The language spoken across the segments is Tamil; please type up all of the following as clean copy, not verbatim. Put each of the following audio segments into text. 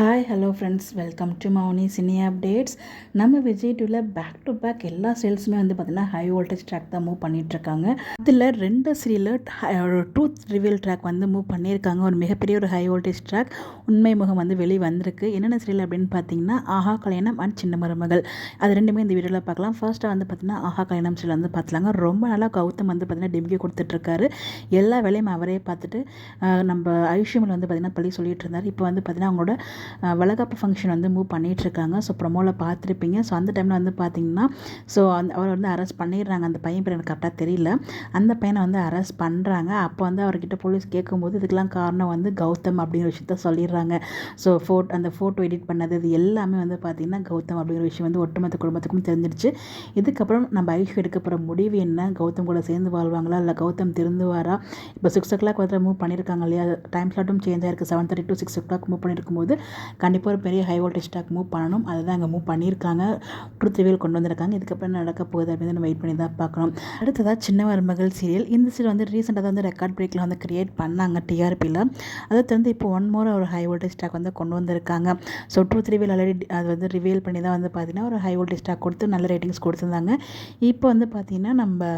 Hi hello friends, welcome to Mouni cine updates. நம்ம விஜய் டிவியில் பேக் டு பேக் எல்லா சேல்ஸுமே வந்து பார்த்திங்கன்னா ஹை வோல்டேஜ் ட்ராக் தான் மூவ் பண்ணிகிட்ருக்காங்க. அதில் 2 சீரியலில் ட்ரூத் ரிவீல் ட்ராக் வந்து மூவ் பண்ணியிருக்காங்க. ஒரு மிகப்பெரிய ஒரு ஹை வோல்டேஜ் ட்ராக் உண்மை முகம் வந்து வெளியே வந்திருக்கு. என்னென்ன சீரியல் அப்படின்னு பார்த்தீங்கன்னா ஆஹா கல்யாணம் அண்ட் சின்ன மருமகள். அது ரெண்டுமே இந்த வீடியோவில் பார்க்கலாம். ஃபர்ஸ்ட்டாக வந்து பார்த்திங்கன்னா ஆஹா கல்யாணம் சீரியல் வந்து பார்த்துலாங்க. ரொம்ப நாளாக கௌதம் வந்து பார்த்திங்கன்னா டிம்கி கொடுத்துட்ருக்காரு. எல்லா வேலையும் அவரே பார்த்துட்டு நம்ம ஐஷியமில் வந்து பார்த்திங்கன்னா பள்ளி சொல்லிட்டு இருந்தார். இப்போ வந்து பார்த்திங்கன்னா அவங்களோட வளகாப்பு ஃபங்க்ஷன் வந்து மூவ் பண்ணிகிட்ருக்காங்க. ஸோ ப்ரொமோவில் பார்த்துருப்பீங்க. ஸோ அந்த டைமில் வந்து பார்த்திங்கன்னா அவரை வந்து அரெஸ்ட் பண்ணிடுறாங்க. அந்த பையன் பேர் எனக்கு கரெக்டாக தெரியல. அந்த பையனை வந்து அரெஸ்ட் பண்ணுறாங்க. அப்போ வந்து அவர்கிட்ட போலீஸ் கேட்கும்போது இதுக்கெல்லாம் காரணம் வந்து கௌதம் அப்படிங்கிற விஷயத்த சொல்லிடுறாங்க. ஸோ அந்த ஃபோட்டோ எடிட் பண்ணது இது எல்லாமே வந்து பார்த்திங்கன்னா கௌதம் அப்படிங்கிற விஷயம் வந்து ஒட்டுமொத்த குடும்பத்துக்கும் தெரிஞ்சிருச்சு. இதுக்கப்புறம் நம்ம ஐஷு எடுக்க போகிற முடிவு என்ன? கௌதம் கூட சேர்ந்து வாழ்வாங்களா, இல்லை கௌதம் திருந்துவாரா? இப்போ 6 o'clock வந்து மூவ் பண்ணியிருக்காங்க இல்லையா? டைம் ஸ்லாட்டும் சேஞ்ச் ஆயிருக்கு. 7:30 to 6 o'clock மூவ் பண்ணியிருக்கும் போது கண்டிப்பாக ஒரு பெரிய ஹை வோல்டேஜ் ட்ராக் மூவ் பண்ணணும். அதுதான் அங்கே மூவ் பண்ணியிருக்காங்க. ட்ரூத் ரிவீல் கொண்டு வந்திருக்காங்க. இதுக்கப்புறம் என்ன நடக்க போகுது அப்படின்னு நம்ம வெயிட் பண்ணி தான் பார்க்கணும். அடுத்ததாக சின்ன மருமகள் சீரியல். இந்த சீரியல் வந்து ரீசெண்டாக தான் வந்து ரெக்கார்ட் பிரேக்கில் வந்து கிரியேட் பண்ணாங்க டிஆர்பியில். அதை வந்து இப்போ ஒன் மோர் ஒரு ஹை வோல்டேஜ் ட்ராக் வந்து கொண்டு வந்திருக்காங்க. ஸோ ட்ரூத் ரிவீல் ஆல்ரெடி அது வந்து ரிவீல் பண்ணி தான் வந்து பார்த்திங்கன்னா ஒரு ஹை வோல்டேஜ் ட்ராக் கொடுத்து நல்ல ரேட்டிங்ஸ் கொடுத்துருந்தாங்க. இப்போ வந்து பார்த்திங்கன்னா நம்ம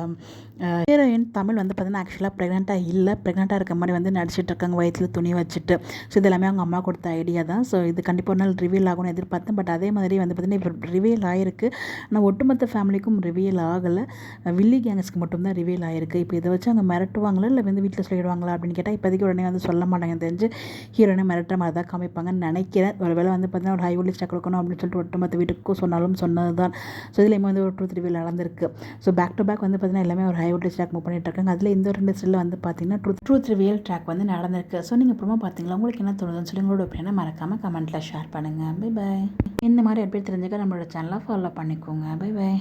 ஹீரோயின் தமிழ் வந்து பார்த்திங்கன்னா ஆக்சுவலாக ப்ரெக்னெண்ட்டாக இருக்க மாதிரி வந்து நடிச்சிட்டு இருக்காங்க, வயிற்றில் துணி வச்சுட்டு. ஸோ இது எல்லாமே அவங்க அம்மா கொடுத்த ஐடியா தான். ஸோ இது கண்டிப்பாக ஒரு நாள் ரிவீல் ஆகும்னு எதிர்பார்த்தேன். பட் அதே மாதிரி வந்து பார்த்திங்கன்னா இப்போ ரிவீல் ஆகிருக்கு. ஆனால் ஒட்டுமொத்த ஃபேமிலிக்கும் ரிவீல் ஆகலை. வில்லி கேங்ஸ்க்கு மட்டும்தான் ரிவீல் ஆகிருக்கு. இப்போ இதை வச்சு அவங்க மிரட்டுவாங்களா இல்லை வந்து வீட்டில் சொல்லிடுவாங்களா அப்படின்னு கேட்டால் இப்போதைக்கு உடனே வந்து சொல்ல மாட்டாங்க. தெரிஞ்சு ஹீரோயினை மிரட்டுற மாதிரி தான் காமிப்பாங்கன்னு நினைக்கிறேன். ஒரு வேளை வந்து பார்த்திங்கன்னா ஒரு ஹை வோல்டேஜ் ட்ராக் கொடுக்கணும் அப்படின்னு சொல்லிட்டு ஒட்டுமொத்த வீட்டுக்கும் சொன்னாலும் சொன்னது தான். ஸோ இதில் வந்து ஒரு ட்ரூத் ரிவீல் நடந்திருக்கு. ஸோ பேக் டு பேக் வந்து பார்த்திங்கன்னா எல்லாமே ஒரு ஹை வோல்டேஜ் ட்ராக் மூவ் பண்ணிட்டு இருக்காங்க. அதில் இந்த 2 சீரியல் வந்து பார்த்திங்கன்னா ட்ரூத் ரிவீல் ட்ராக் வந்து நடந்திருக்கு. ஸோ நீங்கள் அப்புறமா பார்த்தீங்களா, உங்களுக்கு என்ன தோணுதுன்னு சொல்லி உங்களோட ஒப்பீனியனை மறக்காமல் கமெண்ட்டில் ஷேர் பண்ணுங்கள். Bye bye. இந்த மாதிரி எப்படி தெரிஞ்சுக்க நம்மளோட சேனலை ஃபாலோ பண்ணிக்கோங்க. Bye bye.